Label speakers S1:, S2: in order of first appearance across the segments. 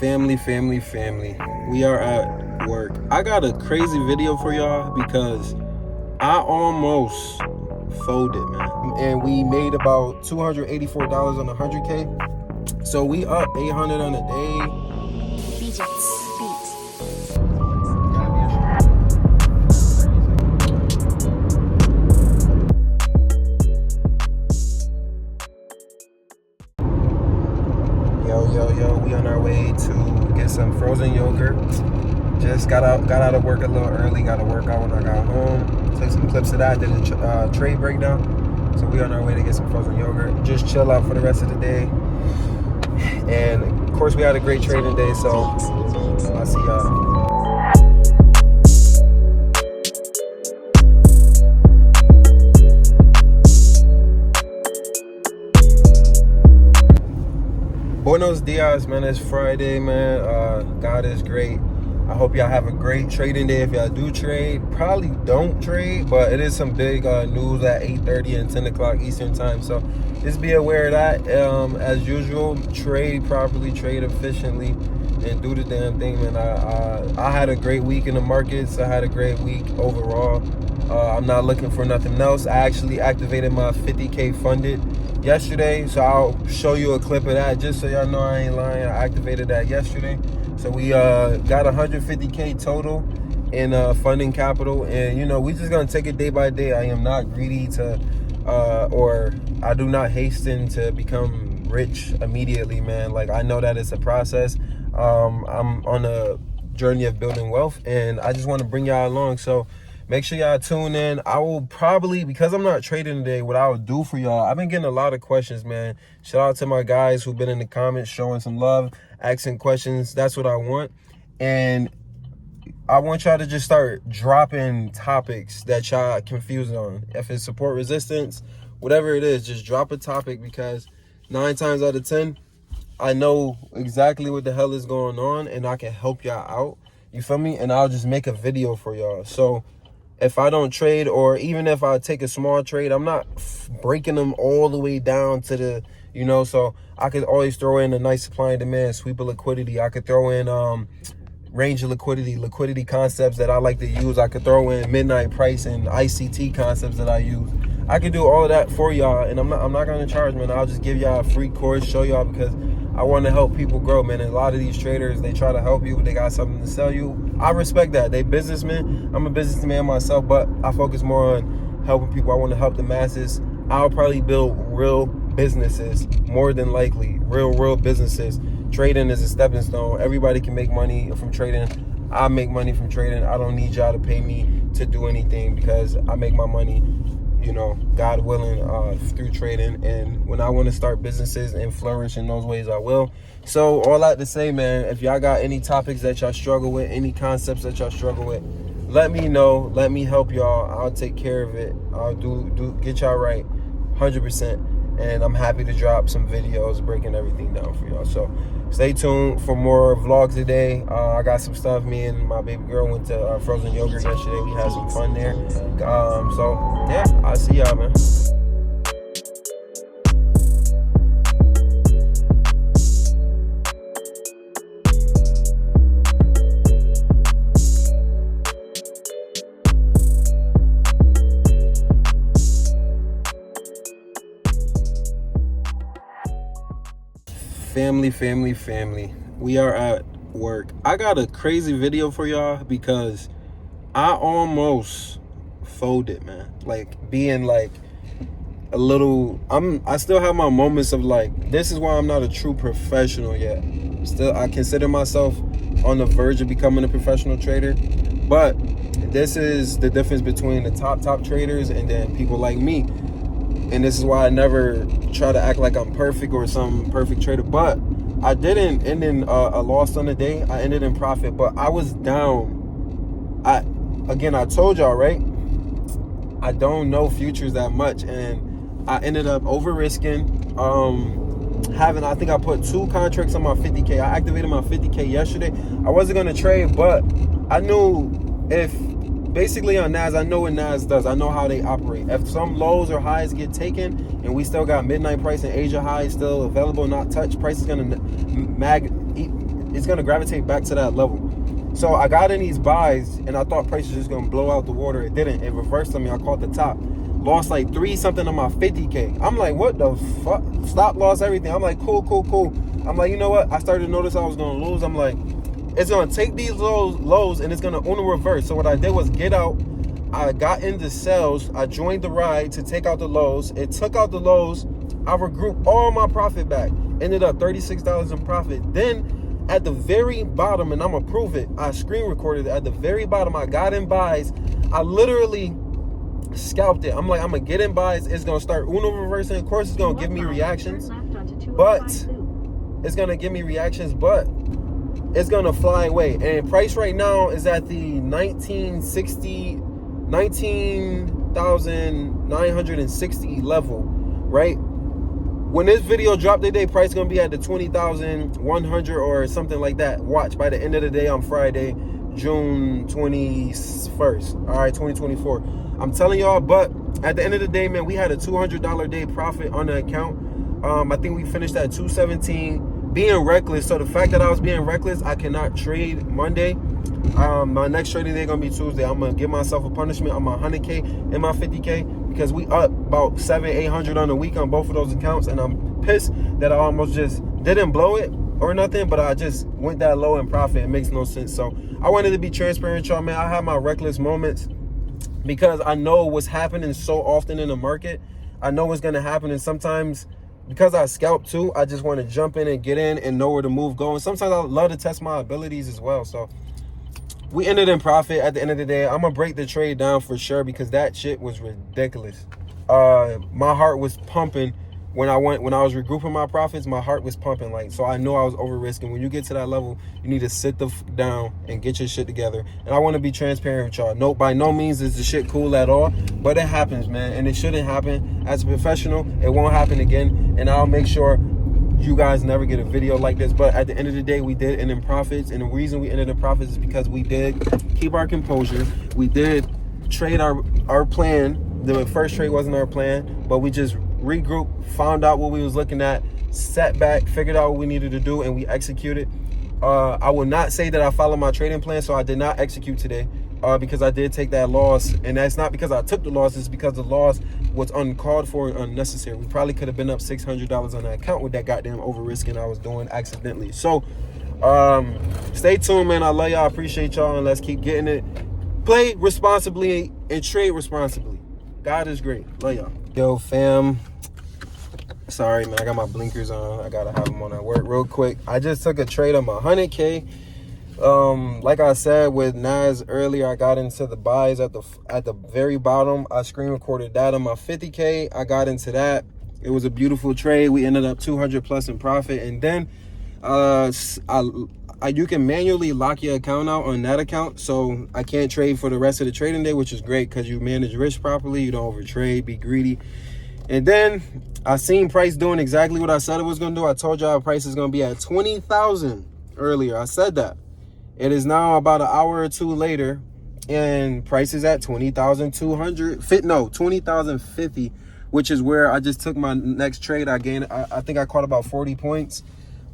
S1: Family. We are at work. I got a crazy video for y'all because I almost folded, man. And we made about $284 on 100K. So we up 800 on a day.
S2: BJ's Beats.
S1: Yo, we on our way to get some frozen yogurt. Just got out of work a little early, got to work out when I got home. Took some clips of that, did a trade breakdown. So we on our way to get some frozen yogurt. Just chill out for the rest of the day. And of course we had a great trading day, so I'll see y'all. Buenos dias, man. It's Friday, man. God is great. I hope y'all have a great trading day. If y'all do trade, probably don't trade, but it is some big news at 8:30 and 10 o'clock Eastern time. So just be aware of that. As usual, trade properly, trade efficiently, and do the damn thing, man. I had a great week in the markets. I had a great week overall. I'm not looking for nothing else. I actually activated my 50K funded yesterday, so I'll show you a clip of that just so y'all know I ain't lying. I activated that yesterday. So we got 150K total in funding capital, and you know, we just gonna take it day by day. I am not greedy to or I do not hasten to become rich immediately, man. Like, I know that it's a process. I'm on a journey of building wealth, and I just want to bring y'all along. So make sure y'all tune in. I will probably, because I'm not trading today, what I would do for y'all, I've been getting a lot of questions, man. Shout out to my guys who've been in the comments showing some love, asking questions. That's what I want. And I want y'all to just start dropping topics that y'all confused on. If it's support resistance, whatever it is, just drop a topic, because 9 times out of 10, I know exactly what the hell is going on, and I can help y'all out. You feel me? And I'll just make a video for y'all. So if I don't trade, or even if I take a small trade, I'm not breaking them all the way down to the, you know, so I could always throw in a nice supply and demand, sweep of liquidity. I could throw in range of liquidity concepts that I like to use. I could throw in midnight price and ICT concepts that I use. I could do all of that for y'all, and I'm not gonna charge, man. I'll just give y'all a free course, show y'all, because I want to help people grow, man. And a lot of these traders, they try to help you, they got something to sell you. I respect that. They businessmen. I'm a businessman myself, but I focus more on helping people. I want to help the masses. I'll probably build real businesses, more than likely. Real businesses. Trading is a stepping stone. Everybody can make money from trading. I make money from trading. I don't need y'all to pay me to do anything, because I make my money, you know, God willing, through trading. And when I want to start businesses and flourish in those ways, I will. So all that to say, man, if y'all got any topics that y'all struggle with, any concepts that y'all struggle with, let me know. Let me help y'all. I'll take care of it. I'll do get y'all right 100%. And I'm happy to drop some videos breaking everything down for y'all. So stay tuned for more vlogs today. I got some stuff. Me and my baby girl went to frozen yogurt yesterday. We had some fun there. So yeah, I'll see y'all, man. Family. We are at work. I got a crazy video for y'all because I almost folded, man. Like, being like a little, I still have my moments of like, this is why I'm not a true professional yet. Still, I consider myself on the verge of becoming a professional trader, but this is the difference between the top traders and then people like me. And this is why I never try to act like I'm perfect or some perfect trader. But I didn't end in a loss on the day. I ended in profit, but I was down. I told y'all, right? I don't know futures that much, and I ended up over risking. I think I put 2 contracts on my 50K. I activated my 50K yesterday. I wasn't gonna trade, but I knew basically on NAS, I know what NAS does. I know how they operate. If some lows or highs get taken and we still got midnight price and Asia highs still available, not touched, price is gonna it's gonna gravitate back to that level. So I got in these buys and I thought price was just gonna blow out the water. It didn't. It reversed on me. I caught the top. Lost like 3 something on my 50K. I'm like, what the fuck? Stop loss everything. I'm like, cool. I'm like, you know what? I started to notice I was gonna lose. I'm like, it's gonna take these lows and it's gonna uno reverse. So what I did was get out. I got into sales. I joined the ride to take out the lows. It took out the lows. I regrouped all my profit back. Ended up $36 in profit. Then at the very bottom, and I'm gonna prove it, I screen recorded it. At the very bottom, I got in buys. I literally scalped it. I'm like, I'm gonna get in buys. It's gonna start uno reversing. Of course, it's gonna give me reactions, but it's gonna give me reactions, but it's gonna fly away. And price right now is at the 19,960 level, right? When this video dropped today, price gonna be at the 20,100 or something like that. Watch, by the end of the day on Friday, June 21st, all right, 2024. I'm telling y'all, but at the end of the day, man, we had a $200 day profit on the account. I think we finished at 217. Being reckless, so the fact that I was being reckless, I cannot trade Monday. My next trading day gonna be Tuesday. I'm gonna give myself a punishment on my 100K and my 50K because we up about 700-800 on the week on both of those accounts, and I'm pissed that I almost just didn't blow it or nothing, but I just went that low in profit. It makes no sense. So I wanted to be transparent, y'all, man. I have my reckless moments because I know what's happening so often in the market. I know what's gonna happen, and sometimes because I scalp too, I just want to jump in and get in and know where the move going. Sometimes I love to test my abilities as well. So we ended in profit at the end of the day. I'm gonna break the trade down for sure because that shit was ridiculous. My heart was pumping when I was regrouping my profits. My heart was pumping, like, so I know I was over risking. When you get to that level, you need to sit down and get your shit together. And I want to be transparent with y'all. No, by no means is the shit cool at all, but it happens, man, and it shouldn't happen. As a professional, it won't happen again, and I'll make sure you guys never get a video like this. But at the end of the day, we did end in profits, and the reason we ended in profits is because we did keep our composure. We did trade our plan. The first trade wasn't our plan, but we just regrouped, found out what we was looking at, sat back, figured out what we needed to do, and we executed. I will not say that I followed my trading plan, so I did not execute today because I did take that loss, and that's not because I took the loss, it's because the loss was uncalled for and unnecessary. We probably could have been up $600 on that account with that goddamn over risking I was doing accidentally. So stay tuned, man. I love y'all, I appreciate y'all, and let's keep getting it. Play responsibly and trade responsibly. God is great. Love y'all. Yo, fam. Sorry, man. I got my blinkers on. I gotta have them on at work real quick. I just took a trade on my 100K. Like I said with Nas earlier, I got into the buys at the very bottom. I screen recorded that on my 50K. I got into that. It was a beautiful trade. We ended up 200 plus in profit, and then you can manually lock your account out on that account, so I can't trade for the rest of the trading day, which is great because you manage risk properly. You don't overtrade, be greedy. And then I seen price doing exactly what I said it was gonna do. I told y'all price is gonna be at 20,000 earlier. I said that. It is now about an hour or two later, and price is at 20,050, which is where I just took my next trade. I gained, I think I caught about 40 points.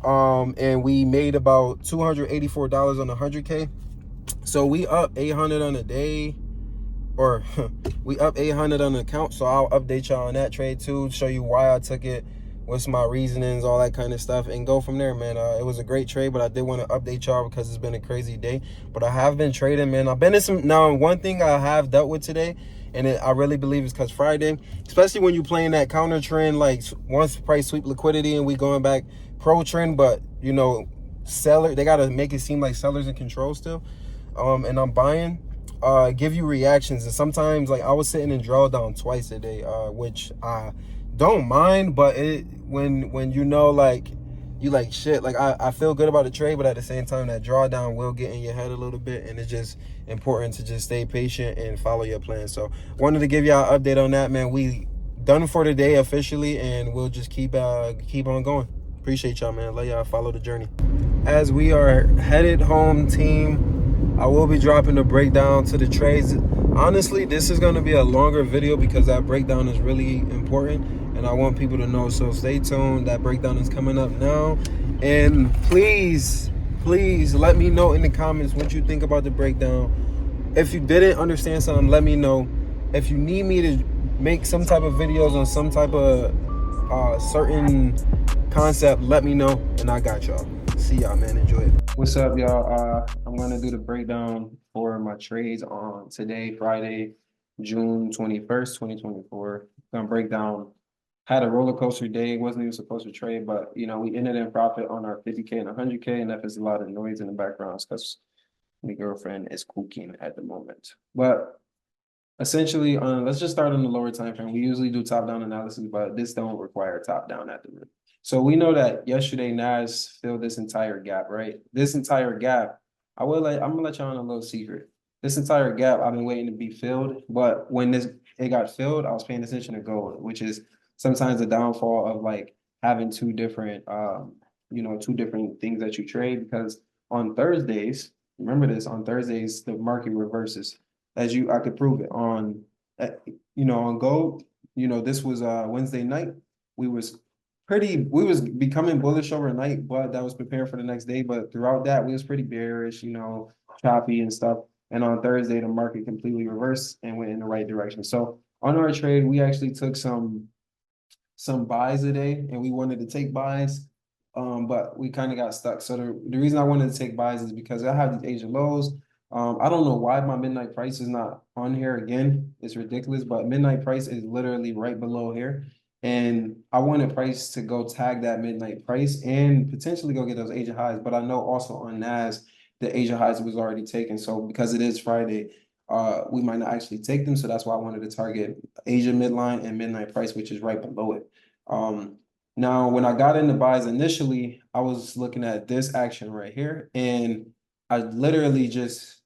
S1: And we made about $284 on the 100K. So we up 800 on a day, or we up 800 on the account. So I'll update y'all on that trade too, show you why I took it, what's my reasonings, all that kind of stuff, and go from there, man. It was a great trade, but I did want to update y'all because it's been a crazy day. But I have been trading, man. I've been in some, now one thing I have dealt with today, and I really believe it's because Friday, especially when you're playing that counter trend, like once price sweep liquidity and we going back pro trend, but you know, seller, they got to make it seem like sellers in control still. And I'm buying, give you reactions. And sometimes, like, I was sitting in drawdown twice a day, which I don't mind, but when you know, like, you like shit, like I feel good about the trade, but at the same time that drawdown will get in your head a little bit, and it's just important to just stay patient and follow your plan. So wanted to give y'all an update on that, man. We done for the day officially, and we'll just keep on going. Appreciate y'all, man. Let y'all follow the journey. As we are headed home, team, I will be dropping the breakdown to the trades. Honestly, this is going to be a longer video because that breakdown is really important and I want people to know. So stay tuned. That breakdown is coming up now. And please please let me know in the comments what you think about the breakdown. If you didn't understand something, let me know. If you need me to make some type of videos on some type of certain concept, let me know, and I got y'all. See y'all, man. Enjoy it. What's up, y'all? I'm gonna do the breakdown for my trades on today, Friday, June 21st, 2024. Gonna break down. Had a roller coaster day. Wasn't even supposed to trade, but we ended in profit on our 50K and 100K, and if there's a lot of noise in the background, because my girlfriend is cooking at the moment. But essentially, let's just start on the lower time frame. We usually do top-down analysis, but this don't require top-down at the moment. So we know that yesterday NAS filled this entire gap, right? This entire gap, I'm gonna let y'all on a little secret. This entire gap I've been waiting to be filled, but when it got filled, I was paying attention to gold, which is sometimes the downfall of like having two different two different things that you trade, because on Thursdays, remember this, on Thursdays the market reverses. I could prove it on on gold. This was Wednesday night. We was becoming bullish overnight, but that was preparing for the next day. But throughout that, we was pretty bearish, choppy and stuff. And on Thursday, the market completely reversed and went in the right direction. So on our trade, we actually took some buys today, and we wanted to take buys, but we kind of got stuck. So the reason I wanted to take buys is because I have these Asian lows. I don't know why my midnight price is not on here again. It's ridiculous, but midnight price is literally right below here. And I wanted price to go tag that midnight price and potentially go get those Asian highs. But I know also on NAS, the Asian highs was already taken. So because it is Friday, we might not actually take them. So that's why I wanted to target Asia midline and midnight price, which is right below it. Now, when I got into buys initially, I was looking at this action right here, and I literally just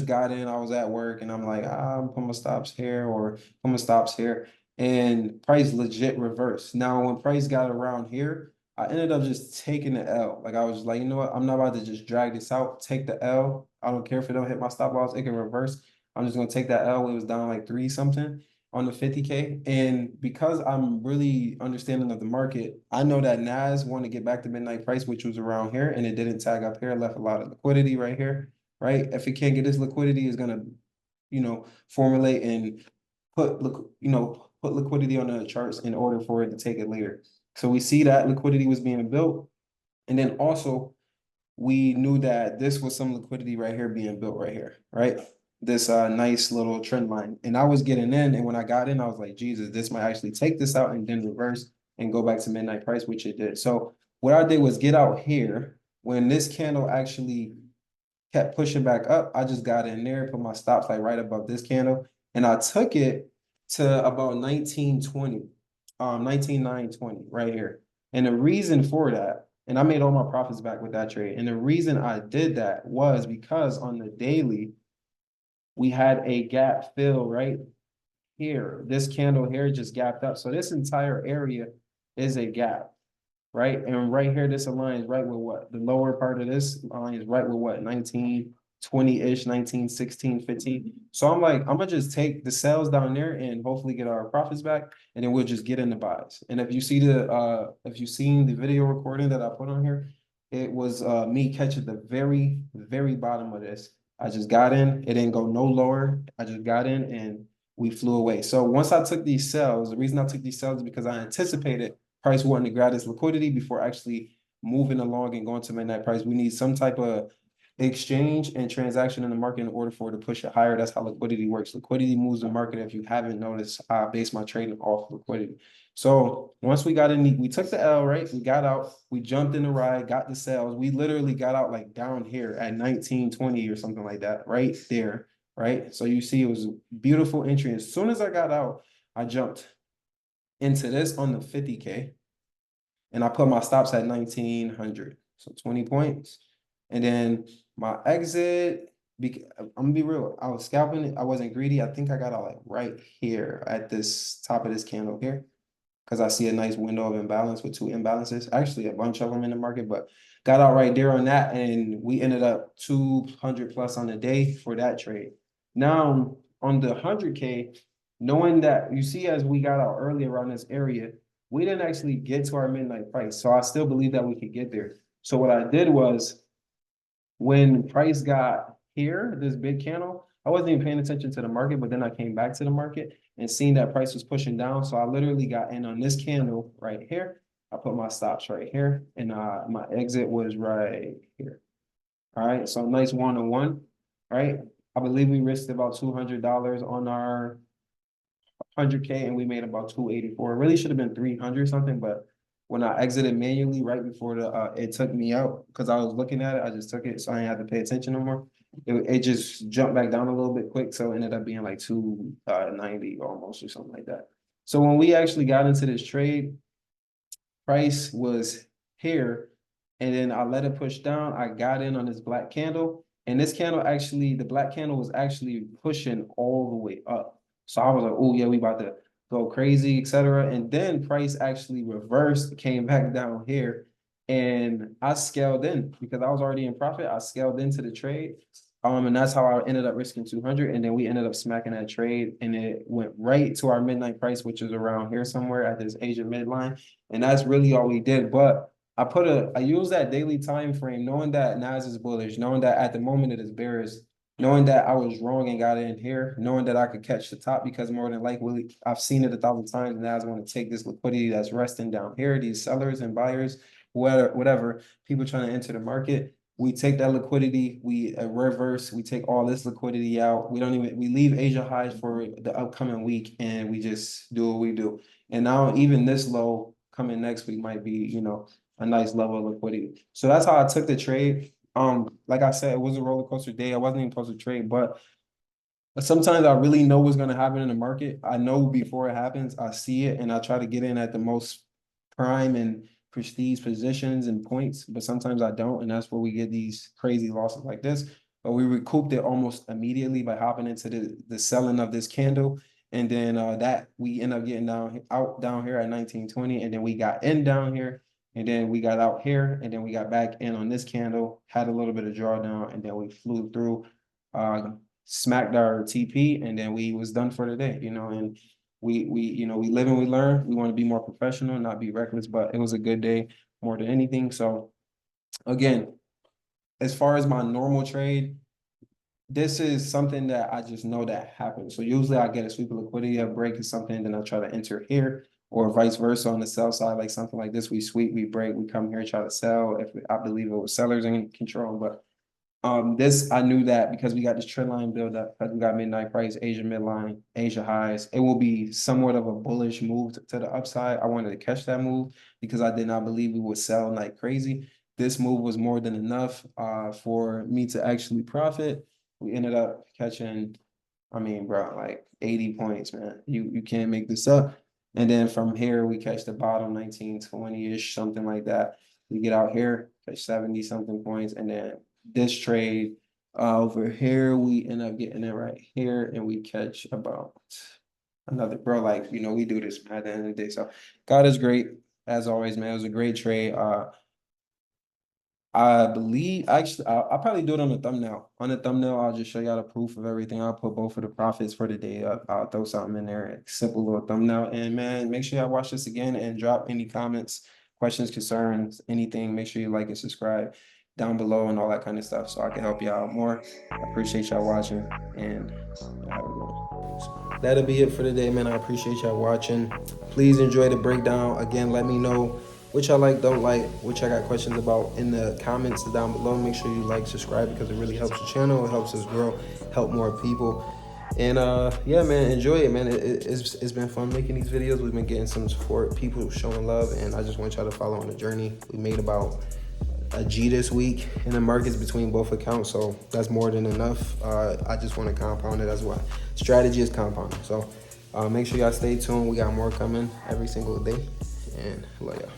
S1: got in. I was at work, and I'm like, I'm putting my stops here or put my stops here, and price legit reversed. Now, when price got around here, I ended up just taking the L. Like I was like, you know what? I'm not about to just drag this out. Take the L. I don't care if it don't hit my stop loss. It can reverse. I'm just gonna take that L. It was down like 3 something on the 50K. And because I'm really understanding of the market, I know that NAS want to get back to midnight price, which was around here, and it didn't tag up here. It left a lot of liquidity right here, right? If it can't get this liquidity, it's gonna, formulate and put liquidity on the charts in order for it to take it later. So we see that liquidity was being built, and then also we knew that this was some liquidity right here being built right here, right? This nice little trend line. And I was getting in, and when I got in, I was like, Jesus, this might actually take this out and then reverse and go back to midnight price, which it did. So what I did was get out here. When this candle actually kept pushing back up, I just got in there, put my stops like right above this candle, and I took it to about 1920, 19,920 right here. And the reason for that, and I made all my profits back with that trade. And the reason I did that was because on the daily, we had a gap fill right here. This candle here just gapped up. So this entire area is a gap, right? And right here, this aligns right with what? The lower part of this aligns right with what? 1920-ish, 1916, 15. So I'm like, I'm gonna just take the sales down there and hopefully get our profits back, and then we'll just get in the buys. And if you see if you've seen the video recording that I put on here, it was me catching the very, very bottom of this. I just got in, it didn't go no lower. I just got in and we flew away. So once I took these sales, the reason I took these sales is because I anticipated price wanting to grab this liquidity before actually moving along and going to midnight price. We need some type of exchange and transaction in the market in order for it to push it higher. That's how liquidity works. Liquidity moves the market. If you haven't noticed, I base my trading off liquidity. So once we got in, we took the L, right? We got out, we jumped in the ride, got the sales. We literally got out like down here at 1920 or something like that, right there, right? So you see it was a beautiful entry. As soon as I got out, I jumped into this on the 50K, and I put my stops at 1900, so 20 points. And then my exit, I'm gonna be real, I was scalping it. I wasn't greedy. I think I got out like right here at this top of this candle here, because I see a nice window of imbalance with two imbalances, actually a bunch of them in the market, but got out right there on that, and we ended up 200 plus on the day for that trade. Now on the 100K, knowing that you see as we got out early around this area, we didn't actually get to our midnight price. So I still believe that we could get there. So what I did was
S2: When price got here, this big candle, I wasn't even paying attention to the market, but then I came back to the market and seen that price was pushing down. So I literally got in on this candle right here. I put my stops right here, and my exit was right here. All right, so nice one-on-one, right? I believe we risked about $200 on our 100K and we made about 284. It really should have been 300 something, but when I exited manually right before it took me out because I was looking at it, I just took it, so I didn't have to pay attention no more. It just jumped back down a little bit quick, so it ended up being like 290 almost or something like that. So when we actually got into this trade, price was here, and then I let it push down. I got in on this black candle, and this candle actually, the black candle was actually pushing all the way up. So I was like, oh yeah, we about to go crazy, etc. And then price actually reversed, came back down here, and I scaled in because I was already in profit. I scaled into the trade. And that's how I ended up risking 200. And then we ended up smacking that trade, and it went right to our midnight price, which is around here somewhere at this Asia midline. And that's really all we did. But I use that daily time frame, knowing that Nas is bullish, knowing that at the moment it is bearish, knowing that I was wrong and got in here, knowing that I could catch the top because more than likely I've seen it 1,000 times. Nas want to take this liquidity that's resting down here, these sellers and buyers, whatever, people trying to enter the market. We take that liquidity, we reverse, we take all this liquidity out. We leave Asia highs for the upcoming week, and we just do what we do. And now even this low coming next week might be, a nice level of liquidity. So that's how I took the trade. Like I said, it was a roller coaster day. I wasn't even supposed to trade, but sometimes I really know what's going to happen in the market. I know before it happens, I see it, and I try to get in at the most prime and prestige positions and points, but sometimes I don't, and that's where we get these crazy losses like this. But we recouped it almost immediately by hopping into the selling of this candle, and then that we end up getting down here at 1920, and then we got in down here, and then we got out here, and then we got back in on this candle, had a little bit of drawdown, and then we flew through, smacked our TP, and then we was done for the day, and we live and we learn. We want to be more professional, not be reckless, but it was a good day more than anything. So again, as far as my normal trade, this is something that I just know that happens. So usually I get a sweep of liquidity, a break is something, then I try to enter here, or vice versa on the sell side, like something like this. We sweep, we break, we come here, try to sell if I believe it was sellers in control. But this I knew that because we got this trend line build up, because we got midnight price, Asia midline, Asia highs. It will be somewhat of a bullish move to the upside. I wanted to catch that move because I did not believe we would sell like crazy. This move was more than enough for me to actually profit. We ended up catching, bro, like 80 points, man. You can't make this up. And then from here, we catch the bottom 1920-ish, something like that. We get out here, catch 70 something points, and then this trade over here, we end up getting it right here, and we catch about another, bro, like, we do this at the end of the day. So God is great, as always, man. It was a great trade. I believe, actually, I'll probably do it on the thumbnail. On the thumbnail, I'll just show y'all the proof of everything. I'll put both of the profits for the day up. I'll throw something in there, simple little thumbnail. And man, make sure y'all watch this again and drop any comments, questions, concerns, anything. Make sure you like and subscribe down below and all that kind of stuff so I can help y'all out more. I appreciate y'all watching, and have a good one. That'll be it for today, man. I appreciate y'all watching. Please enjoy the breakdown. Again, let me know which I like, don't like, which I got questions about in the comments down below. Make sure you like, subscribe, because it really helps the channel. It helps us grow, help more people. And yeah, man, enjoy it, man. It's been fun making these videos. We've been getting some support, people showing love, and I just want y'all to follow on the journey. We made about a G this week in the markets between both accounts, so that's more than enough. I just want to compound it. That's why strategy is compounding. So make sure y'all stay tuned. We got more coming every single day, and love y'all.